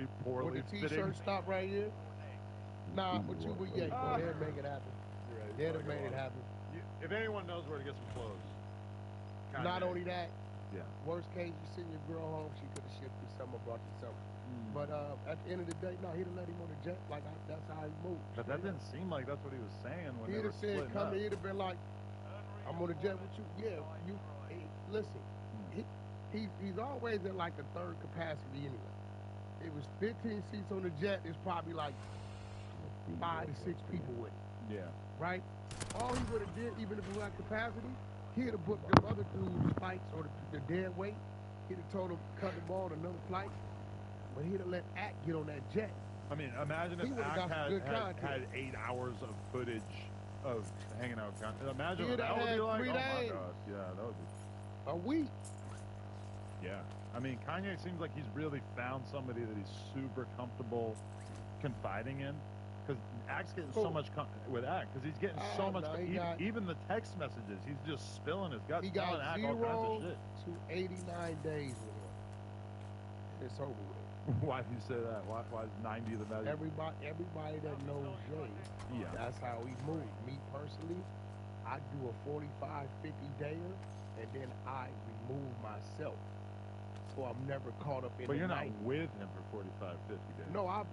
very poorly With the fitting. T-shirt stop right here. Nah, but you would, yeah, go ahead and make it happen. You're right, They'd have made it happen. If anyone knows where to get some clothes, Not only that, yeah. worst case, you send your girl home, she could have shipped you something or brought you something. But at the end of the day, no, he'd have let him on the jet. Like, that's how he moved. But that didn't seem like that's what he was saying when He'd they were have said, splitting come up. here. He'd have been like, I'm on the jet with you. Yeah, you. Hey, listen, he's always at like a third capacity anyway. It was 15 seats on the jet. There's probably like 5 to 6 people with it. Yeah. Right? All he would have did, even if it was at capacity, he'd have booked them other dudes' flights or the dead weight. He'd have told them cut them on another flight. But he'd have let Act get on that jet. I mean, imagine if Act had 8 hours of footage of hanging out. Imagine what that would be like. Oh my gosh, yeah, that would be a week. Yeah, I mean, Kanye seems like he's really found somebody that he's super comfortable confiding in. Because Act's getting so much with Act, because he's getting so much. Even the text messages, he's just spilling his guts. He got Act all kinds of shit. to 89 days with him. It's over with. Why do you say that? Why is 90 the magic? Everybody that knows Jay, that's how he moves. Me personally, I do a 45, 50 dayer, and then I remove myself. So I'm never caught up in But the you're night. not with him for 45, 50 days. No, I'm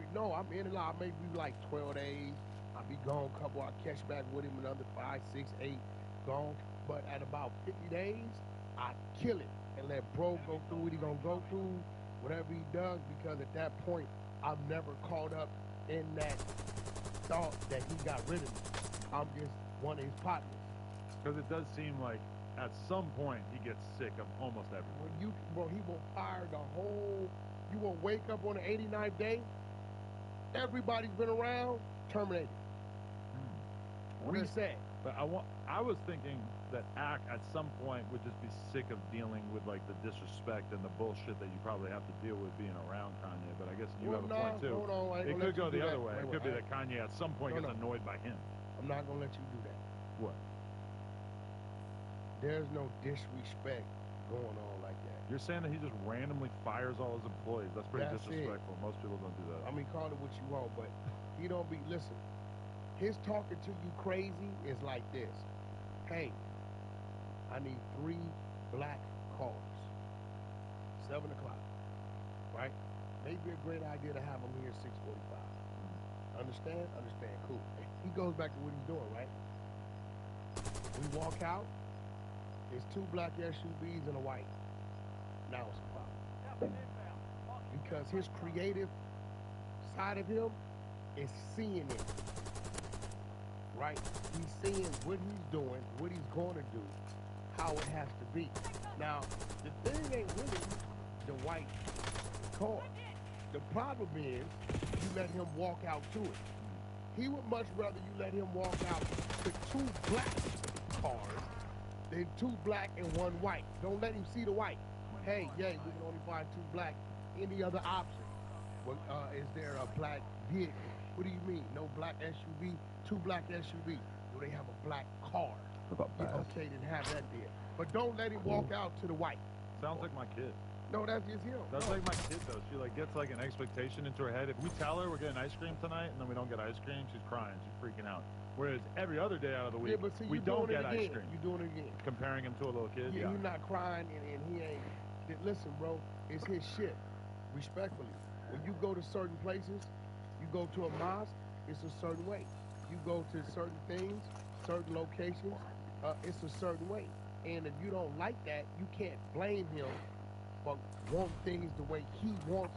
in and out. I may be like 12 days. I'll be gone a couple. I'll catch back with him another 5, 6, 8, gone. But at about 50 days, I kill it and let bro go through what he gonna go through, whatever he does, because at that point, I'm never caught up in that thought that he got rid of me. I'm just one of his partners. Because it does seem like at some point he gets sick of almost everyone. He will fire the whole. You will wake up on the 89th day. Everybody's been around, terminated. What are you saying? But I was thinking that Act at some point would just be sick of dealing with like the disrespect and the bullshit that you probably have to deal with being around Kanye. But I guess you have a point too. Hold on, it could go the other way. It could be that Kanye at some point gets annoyed by him. I'm not gonna let you do that. What? There's no disrespect going on like that. You're saying that he just randomly fires all his employees. That's pretty disrespectful. Most people don't do that. I mean, call it what you want, but he don't be, listen, his talking to you crazy is like this. Hey, I need 3 black cars. 7 o'clock, right? Maybe a great idea to have them here at 6:45. Understand? Understand. Cool. He goes back to what he's doing, right? We walk out. There's 2 black SUVs and a white. Now it's a problem. Because his creative side of him is seeing it. Right? He's seeing what he's doing, what he's going to do, how it has to be. Now, the thing ain't really the white car. The problem is you let him walk out to it. He would much rather you let him walk out to 2 black cars than 2 black and 1 white. Don't let him see the white. Hey, yay, we can only buy 2 black. Any other option? Well, is there a black vehicle? What do you mean? No black SUV, 2 black SUV. Do they have a black car? Okay, then have that there. But don't let him walk out to the white. Sounds like my kid. No, that's just him. That's like my kid though. She like gets like an expectation into her head. If we tell her we're getting ice cream tonight and then we don't get ice cream, she's crying, she's freaking out. Whereas every other day out of the week, but see, we don't get ice cream. You're doing it again. Comparing him to a little kid. Yeah, he's not crying and he ain't. Listen, bro, it's his shit. Respectfully, when you go to certain places, you go to a mosque, it's a certain way. You go to certain things, certain locations, it's a certain way. And if you don't like that, you can't blame him for want things the way he wants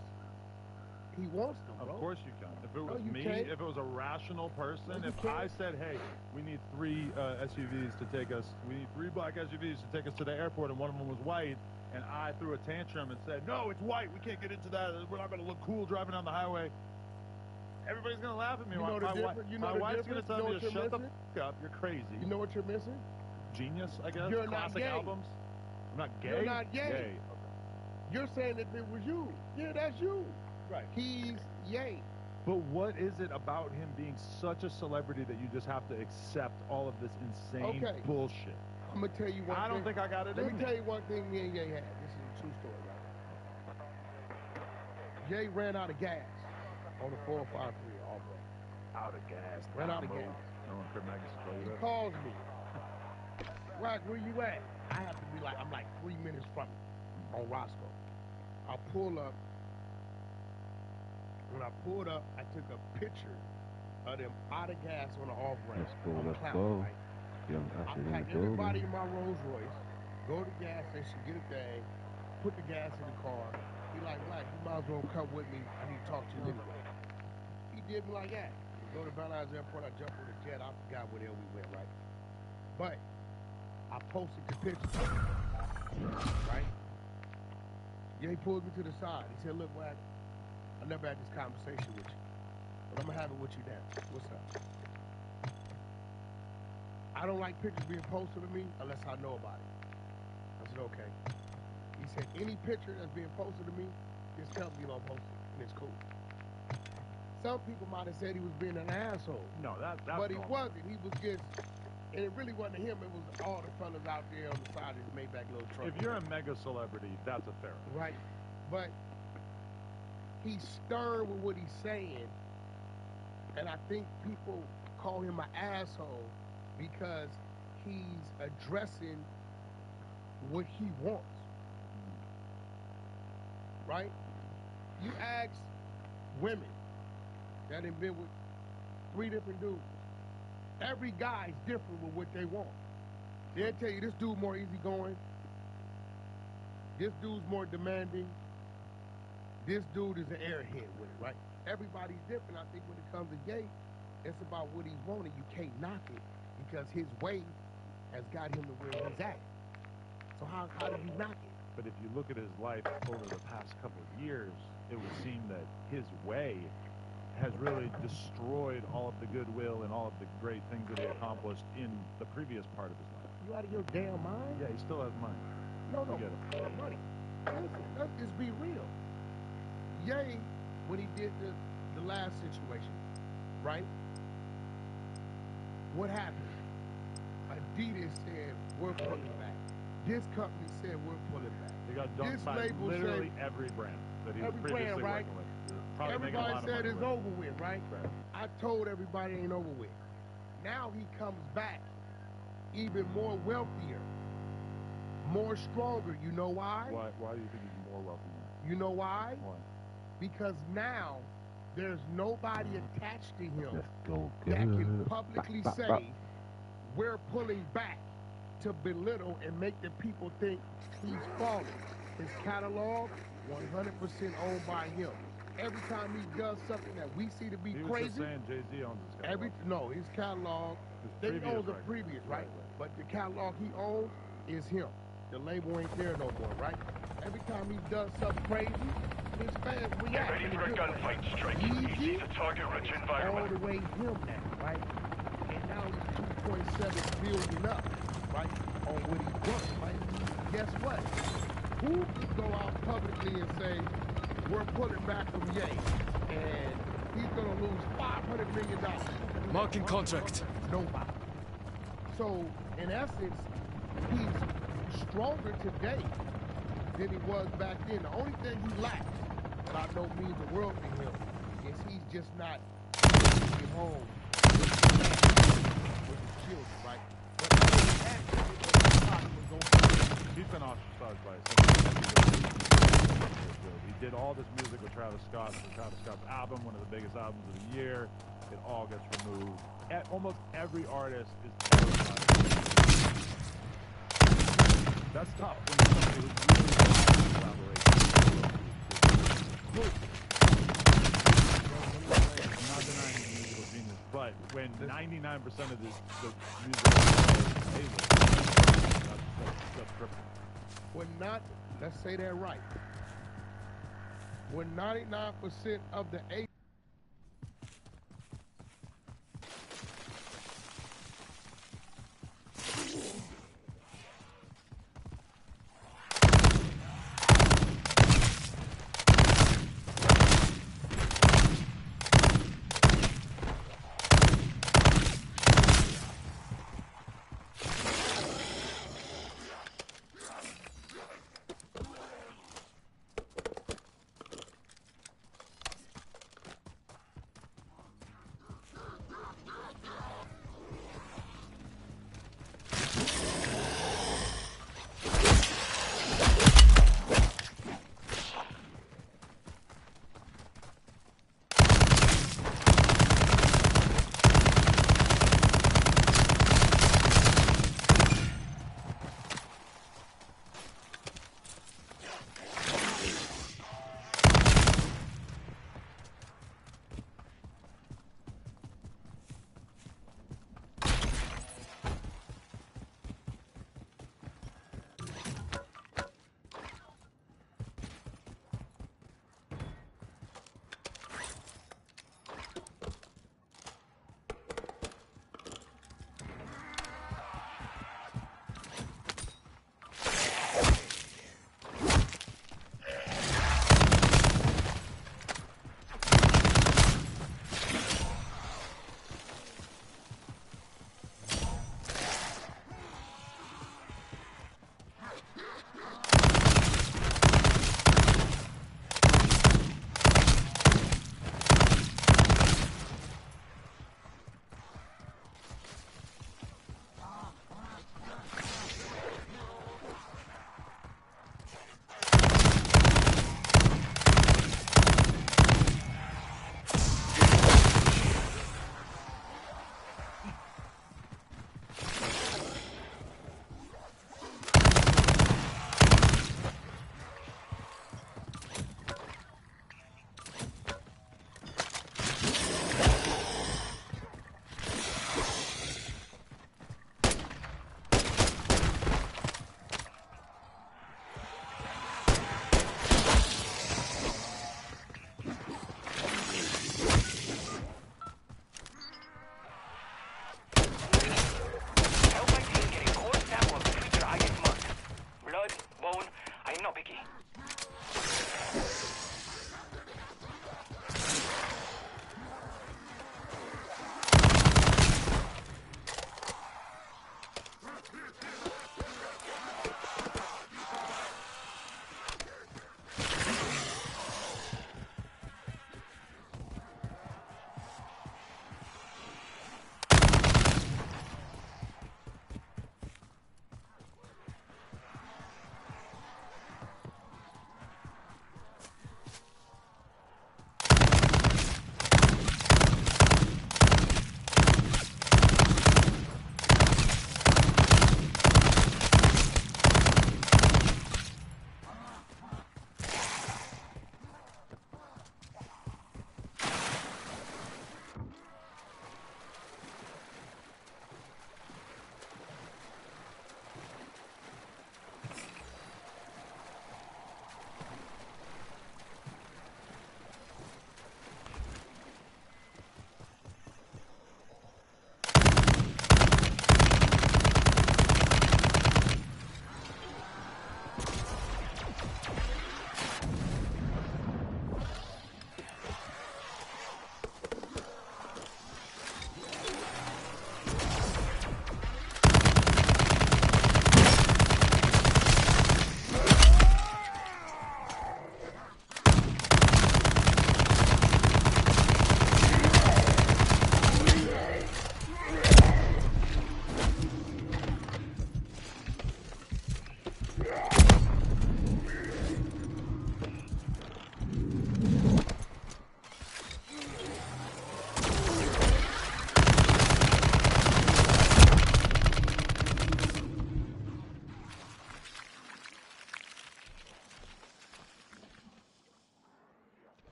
them, bro. Of course you can. If it was can't. if it was a rational person, if can't. I said, hey, we need 3 SUVs to take us, we need 3 black SUVs to take us to the airport, and one of them was white, and I threw a tantrum and said, no, it's white, we can't get into that, we're not going to look cool driving down the highway. Everybody's going to laugh at me. My wife's going to tell me to shut the f*** up, you're crazy. You know what you're missing? Genius, I guess. You're Classic not gay. albums. I'm not gay? You're not gay. Okay. You're saying if it was you. Yeah, that's you. Right. He's yay. But what is it about him being such a celebrity that you just have to accept all of this insane bullshit? I'm going to tell you one thing. I don't think I got it Let me tell you one thing me and Ye had. This is a true story, right? Jay ran out of gas on the 453 all day. Out of gas. Ran out of gas. No one could make us tell you He that. calls me. Wack, where you at? I have to be like, I'm like 3 minutes from him on Roscoe. I pull up. When I pulled up, I took a picture of them out of gas on the off ramp. Let's go. Right? Young I Usher in packed the building. everybody in my Rolls Royce, go to the gas station, get a thing, put the gas in the car. He like, Wack, you might as well come with me. I need to talk to you anyway. He did me like that. We go to Valentine's Airport, I jump on the jet. I forgot where the hell we went, right? But I posted the picture, right? Yeah, he pulled me to the side. He said, look, Wack, I never had this conversation with you, but I'm going to have it with you now. What's up? I don't like pictures being posted of me unless I know about it. I said, okay. He said, any picture that's being posted of me, this company gonna post it, and it's cool. Some people might have said he was being an asshole. No, that's but he normal. wasn't. He was just, and it really wasn't him. It was all the fellas out there on the side of his Maybach little truck. If you're a mega celebrity, that's a fair. Right. But he's stern with what he's saying, and I think people call him an asshole because he's addressing what he wants. Right? You ask women that have been with 3 different dudes. Every guy's different with what they want. They'll tell you this dude more easygoing. This dude's more demanding. This dude is an airhead with it, right? Everybody's different. I think when it comes to Ye, it's about what he's wanting. You can't knock it because his way has got him to where he's at. So how do you knock it? But if you look at his life over the past couple of years, it would seem that his way has really destroyed all of the goodwill and all of the great things that he accomplished in the previous part of his life. You out of your damn mind? Yeah, he still has money. No, I get it. money. Listen, let's just be real. Ye, when he did the last situation, right? What happened? Adidas said, we're pulling back. This company said, we're pulling back. He got dumped This by label literally said, every brand that he was every previously brand, right? working with. Probably making a Everybody lot of said money it's with. over with, right? I told everybody it ain't over with. Now he comes back even more wealthier, more stronger. You know why? Why do you think he's more wealthy now? You know why? Why? Because now there's nobody attached to him Let's go. that can publicly say we're pulling back to belittle and make the people think he's falling. His catalog, 100% owned by him. Every time he does something that we see to be He was crazy, just saying Jay-Z owns his catalog. his catalog, he owns the previous, right? But the catalog he owns is him. The label ain't there no more, right? Every time he does something crazy, his fans react. Get ready for a gunfight. Strike easy to target-rich environment. All the way him now, right? And now he's 2.7 billion up, right? On what he's worth, right? Guess what? Who could go out publicly and say, we're pulling back from Ye, and he's gonna lose $500 million? Marking contract. Nobody. So, in essence, he's stronger today than he was back then. The only thing he lacks, that I know means the world to him, is he's just not at home with his children, right? But he's been ostracized by his He did all this music with Travis Scott, for Travis Scott's album, one of the biggest albums of the year. It all gets removed. Almost every artist is terrified. That's tough when you're somebody who's really good at collaboration. I'm not denying he's a musical genius, but when 99% of the music is amazing, that's crippling. When not, let's say that right. When 99% of the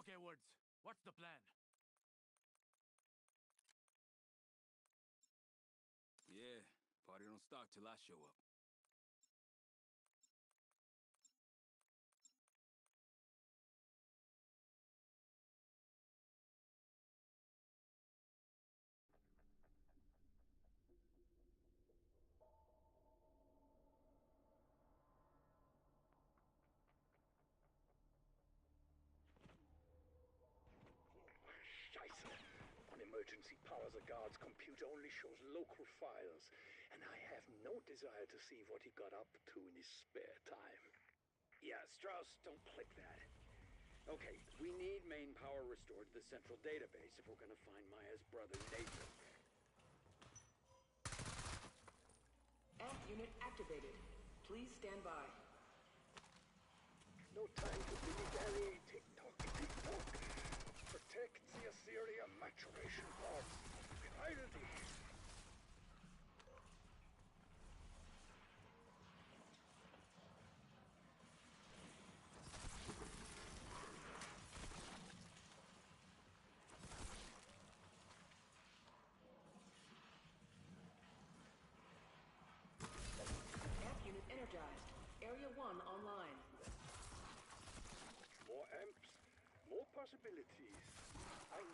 Okay, Woods. What's the plan? Yeah, party don't start till I show up. Scheiße. On emergency powers, the guard's computer only shows local files, and I have no desire to see what he got up to in his spare time. Yeah, Strauss, don't click that. Okay, we need main power restored to the central database if we're gonna find Maya's brother, Nathan. Amp unit activated. Please stand by. No time to dilly-dally. Tick-tock, tick-tock. Protect the Assyria maturation pods. Beeile dich. Amp unit energized. Area 1 online. More amps, more possibilities. 1,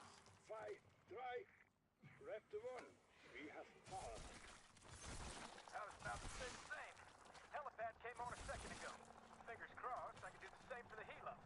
2, 3. Raptor 1, we have power. I was about to say the same. Helipad came on a second ago. Fingers crossed I can do the same for the helo.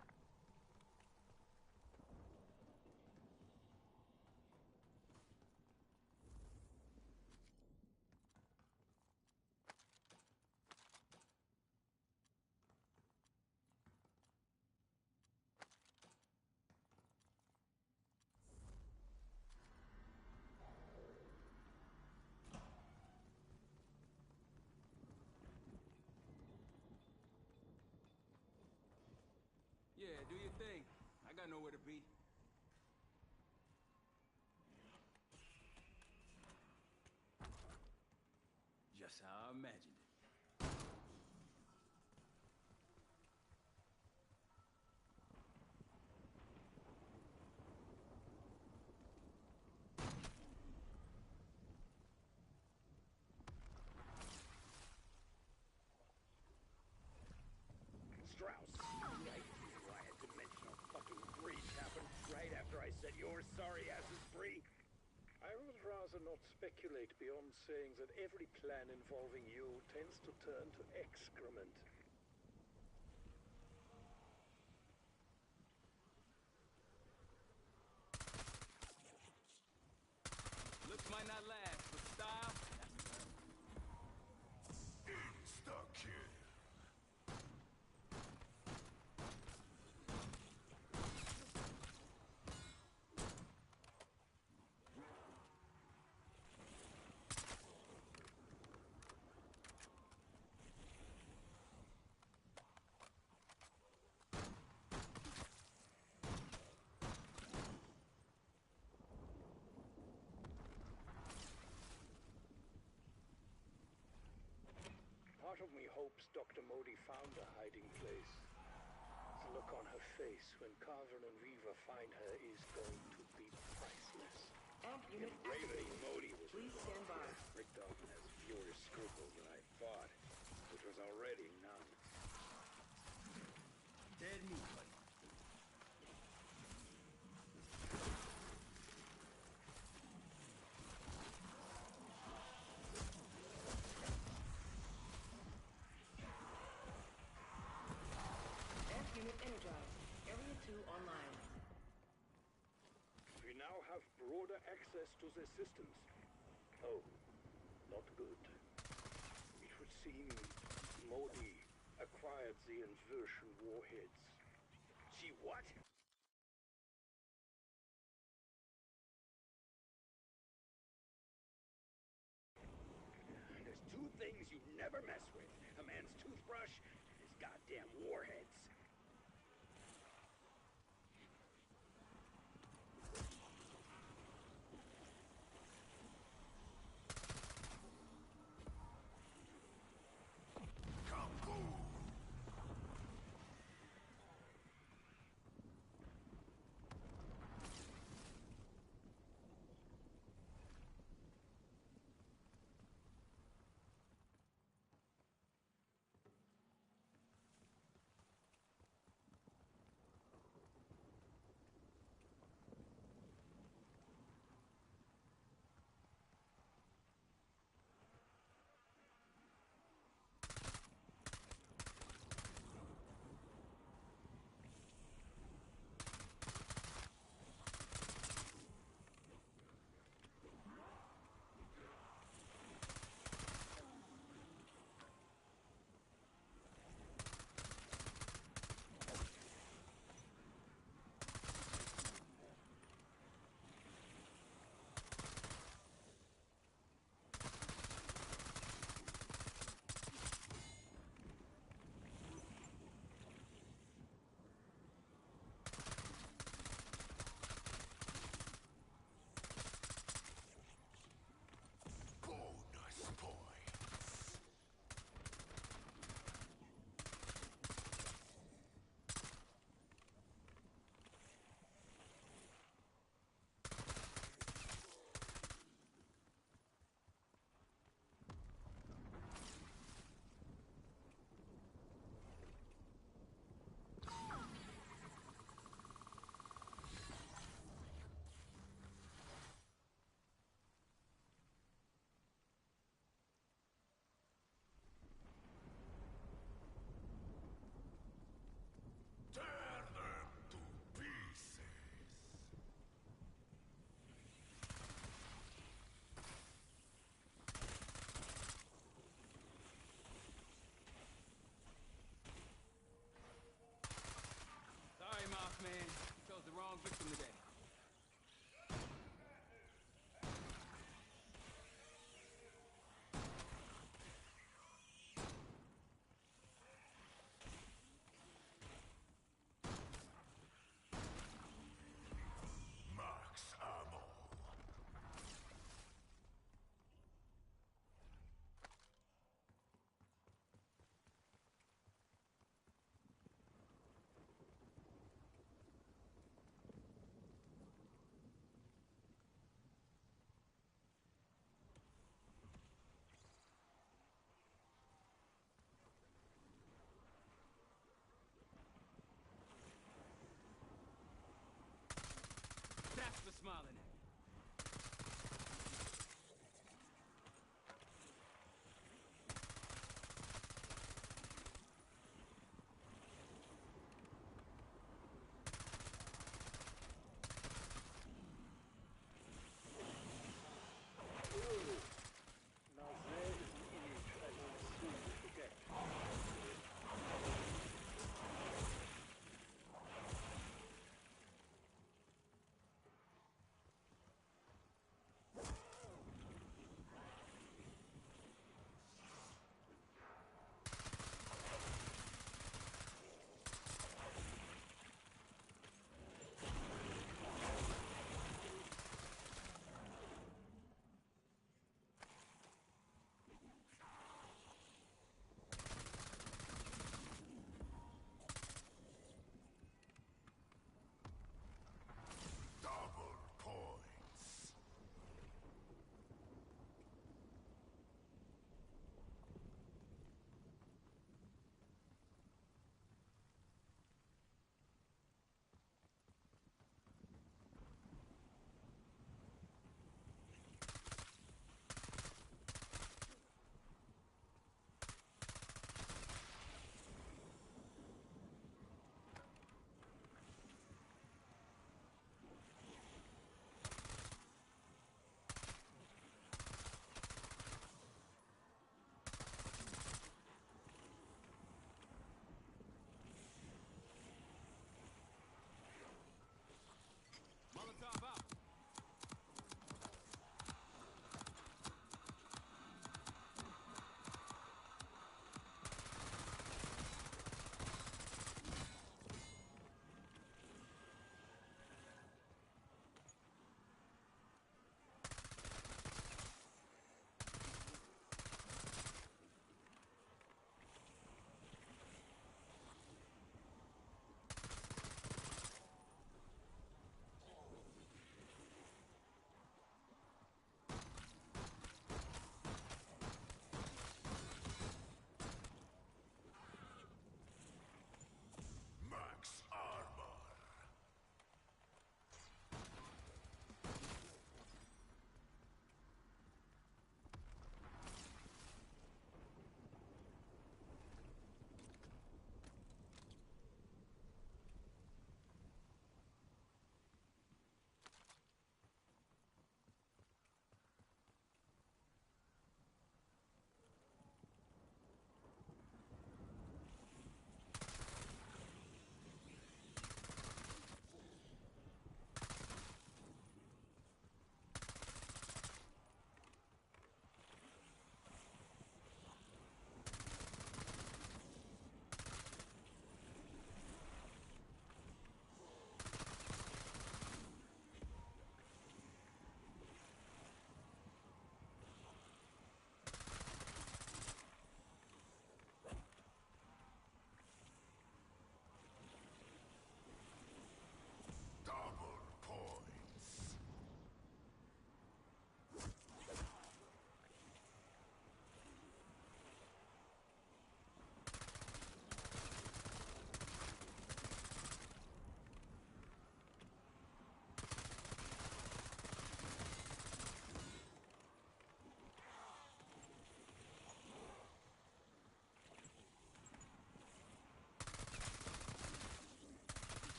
Yeah, do your thing. I got nowhere to be. Just how I imagined it. Strauss, I knew I had dimensional fucking breach happen right after I set your sorry asses free. I would rather not speculate beyond saying that every plan involving you tends to turn to excrement. Looks might not last, but style, Insta-kill. Part of me hopes Dr. Modi found a hiding place. The look on her face when Carver and Reaver find her is going to be priceless. Amp unit If Raven activated. Modi was Please stand involved by. here, Rick Dalton has fewer scruples than I thought, which was already none. dead meat, buddy. Amp unit energized. Area 2 online. We now have broader access to the systems. Oh, not good. It would seem Modi acquired the inversion warheads. She what? There's two things you never mess with. A man's toothbrush and his goddamn warheads. smiling at?